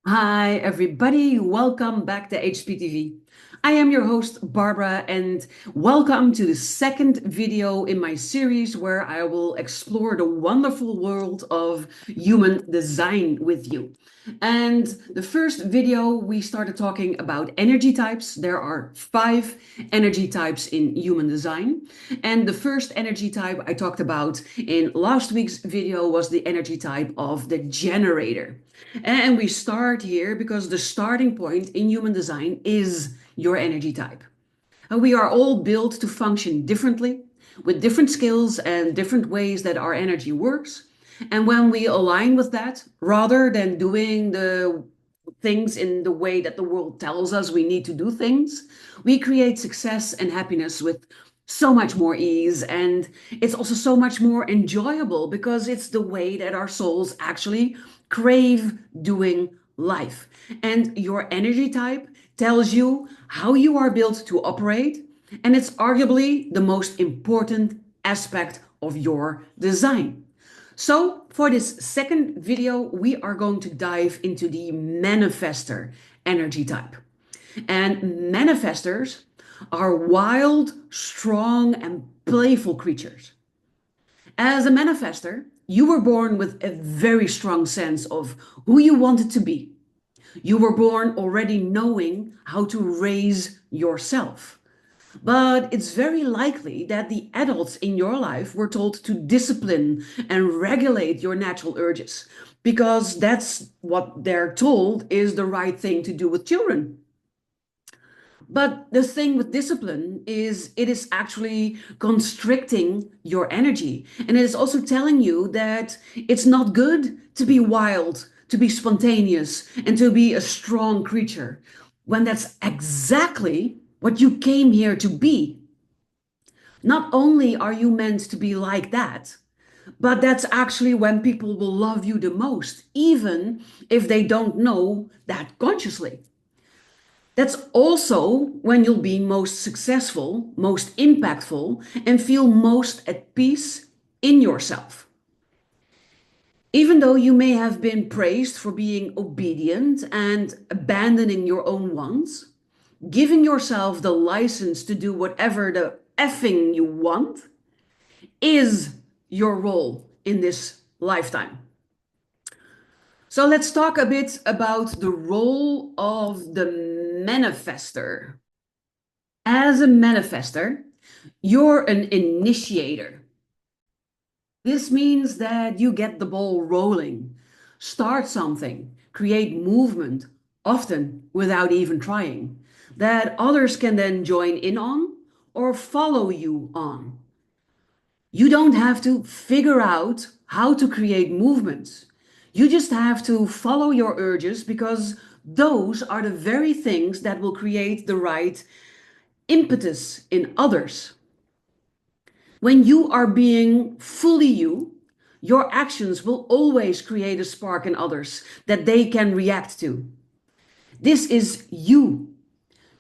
Hi, everybody. Welcome back to HPTV. I am your host, Barbara, and welcome to the second video in my series where I will explore the wonderful world of human design with you. And the first video, we started talking about energy types. There are 5 energy types in human design. And the first energy type I talked about in last week's video was the energy type of the generator. And we start here because the starting point in human design is your energy type. And we are all built to function differently with different skills and different ways that our energy works. And when we align with that, rather than doing the things in the way that the world tells us we need to do things, we create success and happiness with so much more ease. And it's also so much more enjoyable because it's the way that our souls actually crave doing life. And your energy type tells you how you are built to operate, and it's arguably the most important aspect of your design. So for this second video, we are going to dive into the manifestor energy type. And manifestors are wild, strong, and playful creatures. As a manifestor, you were born with a very strong sense of who you wanted to be. You were born already knowing how to raise yourself. But it's very likely that the adults in your life were told to discipline and regulate your natural urges because that's what they're told is the right thing to do with children. But the thing with discipline is it is actually constricting your energy. And it is also telling you that it's not good to be wild, to be spontaneous, and to be a strong creature, when that's exactly what you came here to be. Not only are you meant to be like that, but that's actually when people will love you the most, even if they don't know that consciously. That's also when you'll be most successful, most impactful, and feel most at peace in yourself. Even though you may have been praised for being obedient and abandoning your own wants, giving yourself the license to do whatever the effing you want is your role in this lifetime. So let's talk a bit about the role of the manifestor. As a manifestor, you're an initiator. This means that you get the ball rolling, start something, create movement, often without even trying, that others can then join in on or follow you on. You don't have to figure out how to create movements. You just have to follow your urges because those are the very things that will create the right impetus in others. When you are being fully you, your actions will always create a spark in others that they can react to. This is you.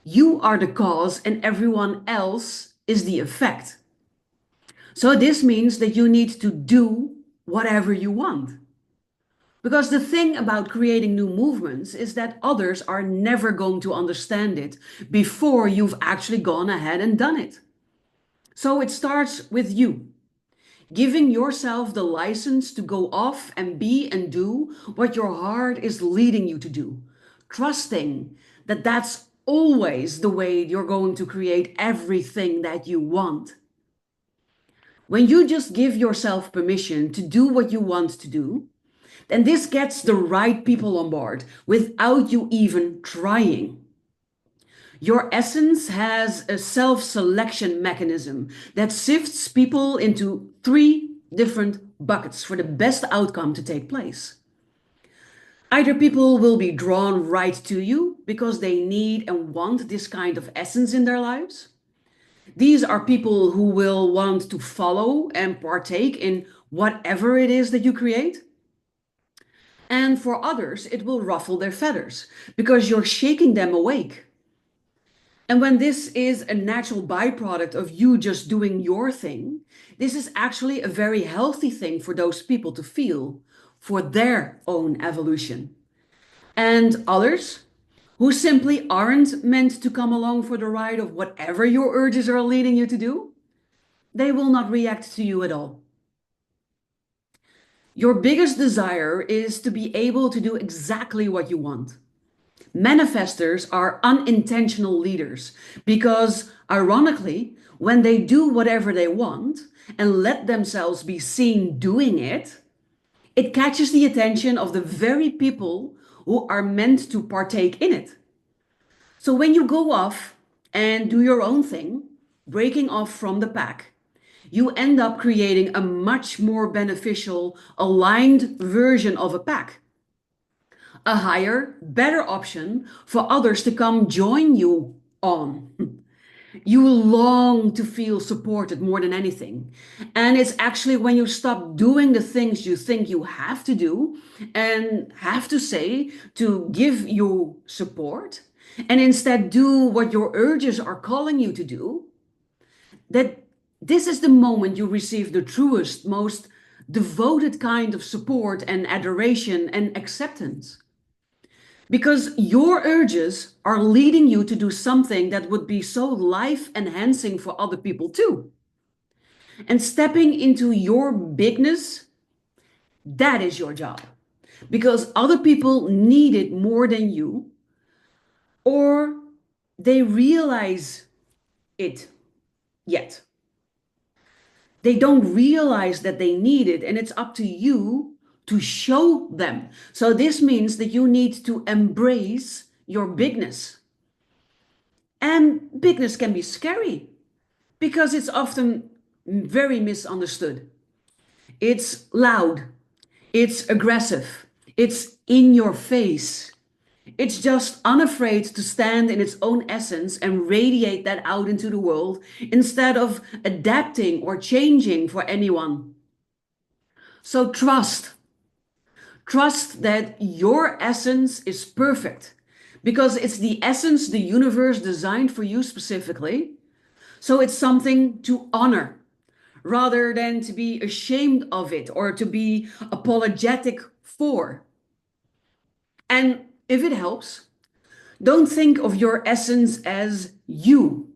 You are the cause, and everyone else is the effect. So, this means that you need to do whatever you want. Because the thing about creating new movements is that others are never going to understand it before you've actually gone ahead and done it. So, it starts with you. Giving yourself the license to go off and be and do what your heart is leading you to do. Trusting that that's always the way you're going to create everything that you want. When you just give yourself permission to do what you want to do, then this gets the right people on board without you even trying. Your essence has a self selection mechanism that sifts people into 3 different buckets for the best outcome to take place. Either people will be drawn right to you because they need and want this kind of essence in their lives. These are people who will want to follow and partake in whatever it is that you create. And for others, it will ruffle their feathers because you're shaking them awake. And when this is a natural byproduct of you just doing your thing, this is actually a very healthy thing for those people to feel for their own evolution. And others who simply aren't meant to come along for the ride of whatever your urges are leading you to do, they will not react to you at all. Your biggest desire is to be able to do exactly what you want. Manifestors are unintentional leaders because, ironically, when they do whatever they want and let themselves be seen doing it, it catches the attention of the very people who are meant to partake in it. So when you go off and do your own thing, breaking off from the pack, you end up creating a much more beneficial, aligned version of a pack. A higher, better option for others to come join you on. You will long to feel supported more than anything. And it's actually when you stop doing the things you think you have to do and have to say to give you support, and instead do what your urges are calling you to do, that this is the moment you receive the truest, most devoted kind of support and adoration and acceptance. Because your urges are leading you to do something that would be so life enhancing for other people too. And stepping into your bigness, that is your job. Because other people need it more than you, or they realize it yet. They don't realize that they need it, and it's up to you to show them. So this means that you need to embrace your bigness. And bigness can be scary because it's often very misunderstood. It's loud, it's aggressive, it's in your face. It's just unafraid to stand in its own essence and radiate that out into the world instead of adapting or changing for anyone. So trust that your essence is perfect because it's the essence the universe designed for you specifically. So it's something to honor rather than to be ashamed of it or to be apologetic for. And if it helps, don't think of your essence as you.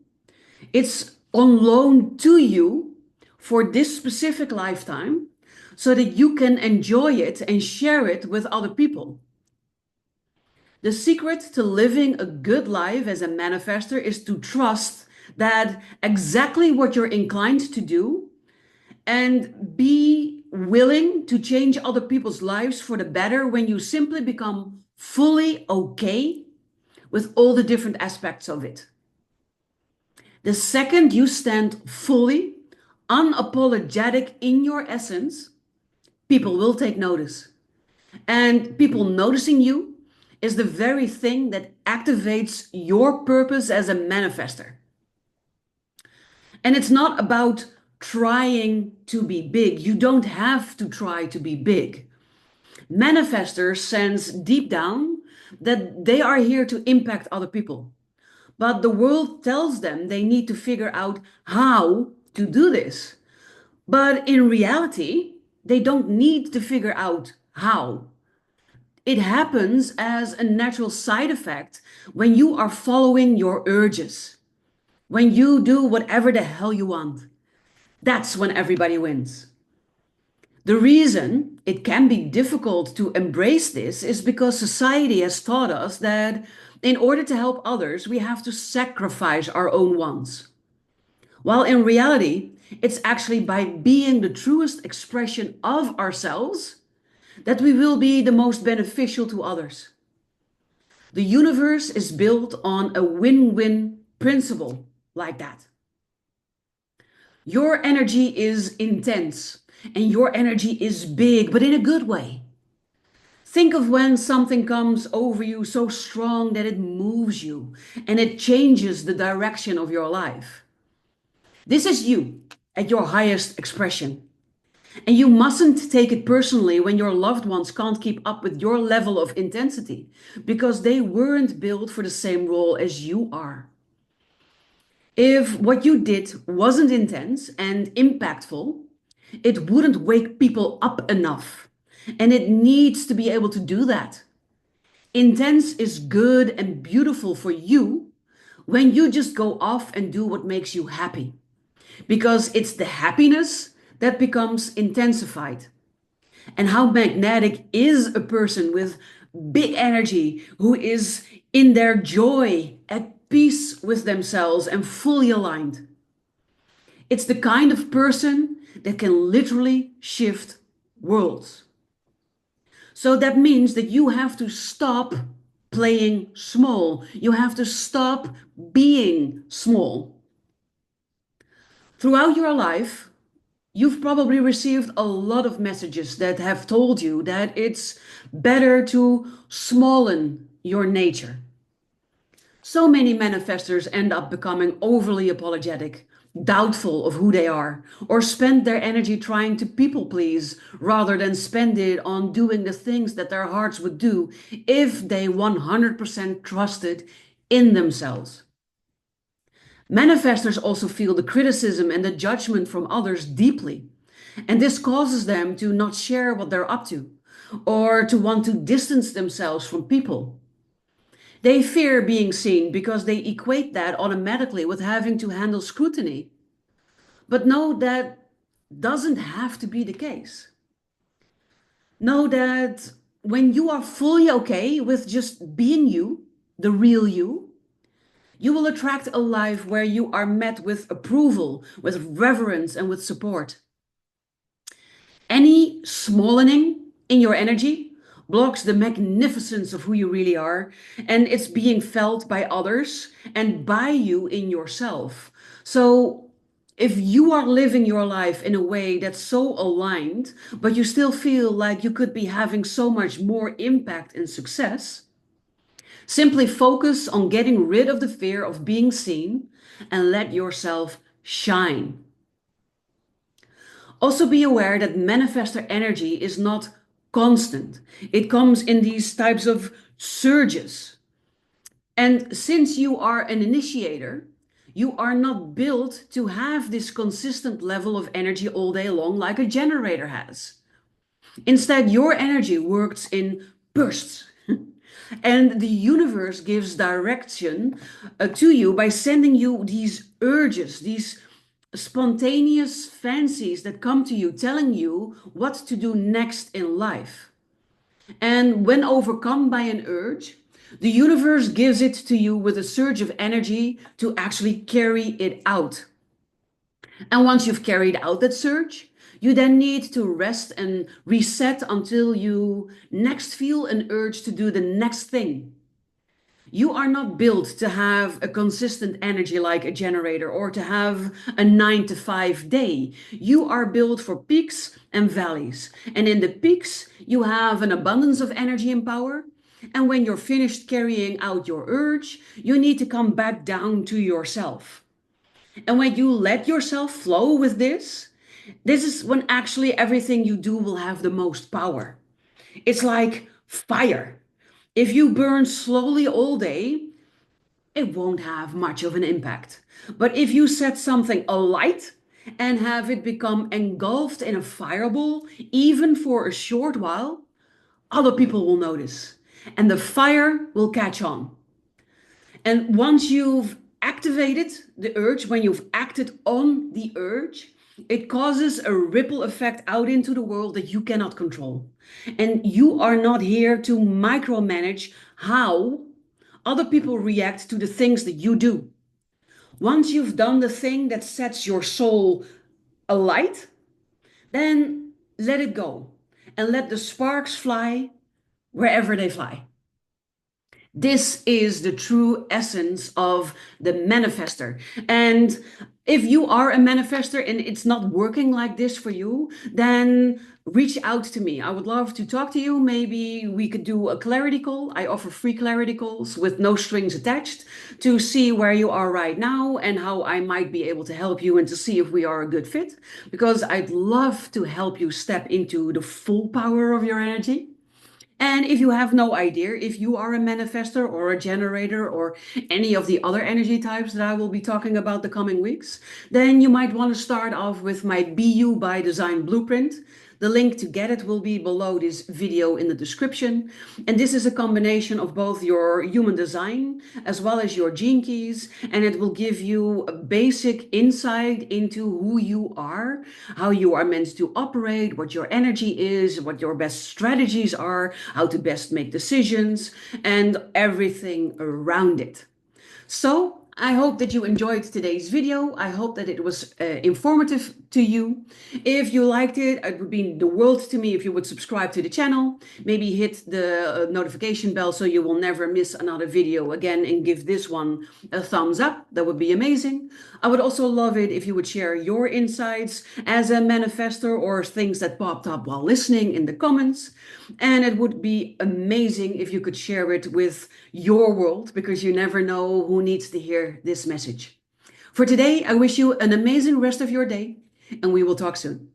It's on loan to you for this specific lifetime so that you can enjoy it and share it with other people. The secret to living a good life as a manifester is to trust that exactly what you're inclined to do and be willing to change other people's lives for the better when you simply become fully okay with all the different aspects of it. The second you stand fully unapologetic in your essence, people will take notice. And people noticing you is the very thing that activates your purpose as a manifester. And it's not about trying to be big. You don't have to try to be big. Manifestors sense deep down that they are here to impact other people. But the world tells them they need to figure out how to do this. But in reality, they don't need to figure out how. It happens as a natural side effect when you are following your urges, when you do whatever the hell you want. That's when everybody wins. The reason it can be difficult to embrace this is because society has taught us that in order to help others, we have to sacrifice our own wants. While in reality, it's actually by being the truest expression of ourselves that we will be the most beneficial to others. The universe is built on a win-win principle like that. Your energy is intense and your energy is big, but in a good way. Think of when something comes over you so strong that it moves you and it changes the direction of your life. This is you at your highest expression. And you mustn't take it personally when your loved ones can't keep up with your level of intensity because they weren't built for the same role as you are. If what you did wasn't intense and impactful, it wouldn't wake people up enough. And it needs to be able to do that. Intense is good and beautiful for you when you just go off and do what makes you happy, because it's the happiness that becomes intensified. And how magnetic is a person with big energy who is in their joy, at peace with themselves, and fully aligned? It's the kind of person that can literally shift worlds. So that means that you have to stop playing small. You have to stop being small. Throughout your life, you've probably received a lot of messages that have told you that it's better to smallen your nature. So many manifestors end up becoming overly apologetic, doubtful of who they are, or spend their energy trying to people please rather than spend it on doing the things that their hearts would do if they 100% trusted in themselves. Manifestors also feel the criticism and the judgment from others deeply, and this causes them to not share what they're up to or to want to distance themselves from people. They fear being seen because they equate that automatically with having to handle scrutiny. But know that doesn't have to be the case. Know that when you are fully okay with just being you, the real you will attract a life where you are met with approval, with reverence, and with support. Any smallening in your energy blocks the magnificence of who you really are, and it's being felt by others and by you in yourself. So, if you are living your life in a way that's so aligned, but you still feel like you could be having so much more impact and success, simply focus on getting rid of the fear of being seen and let yourself shine. Also, be aware that manifestor energy is not constant. It comes in these types of surges. And since you are an initiator, you are not built to have this consistent level of energy all day long like a generator has. Instead, your energy works in bursts. And the universe gives direction to you by sending you these urges, these spontaneous fancies that come to you, telling you what to do next in life. And when overcome by an urge, the universe gives it to you with a surge of energy to actually carry it out. And once you've carried out that surge, you then need to rest and reset until you next feel an urge to do the next thing. You are not built to have a consistent energy like a generator or to have a 9 to 5 day. You are built for peaks and valleys. And in the peaks, you have an abundance of energy and power. And when you're finished carrying out your urge, you need to come back down to yourself. And when you let yourself flow with this is when actually everything you do will have the most power. It's like fire. If you burn slowly all day, it won't have much of an impact. But if you set something alight and have it become engulfed in a fireball, even for a short while, other people will notice and the fire will catch on. And once you've activated the urge, when you've acted on the urge, it causes a ripple effect out into the world that you cannot control. And you are not here to micromanage how other people react to the things that you do. Once you've done the thing that sets your soul alight, then let it go and let the sparks fly wherever they fly. This is the true essence of the manifester. And if you are a manifester and it's not working like this for you, then reach out to me. I would love to talk to you. Maybe we could do a clarity call. I offer free clarity calls with no strings attached to see where you are right now and how I might be able to help you and to see if we are a good fit. Because I'd love to help you step into the full power of your energy. And if you have no idea if you are a manifestor or a generator or any of the other energy types that I will be talking about the coming weeks, then you might want to start off with my Be You by Design blueprint. The link to get it will be below this video in the description. And this is a combination of both your human design as well as your gene keys. And it will give you a basic insight into who you are, how you are meant to operate, what your energy is, what your best strategies are, how to best make decisions, and everything around it. So I hope that you enjoyed today's video. I hope that it was informative to you. If you liked it, it would mean the world to me if you would subscribe to the channel. Maybe hit the notification bell so you will never miss another video again, and give this one a thumbs up. That would be amazing. I would also love it if you would share your insights as a manifestor or things that popped up while listening in the comments. And it would be amazing if you could share it with your world, because you never know who needs to hear this message. For today, I wish you an amazing rest of your day, and we will talk soon.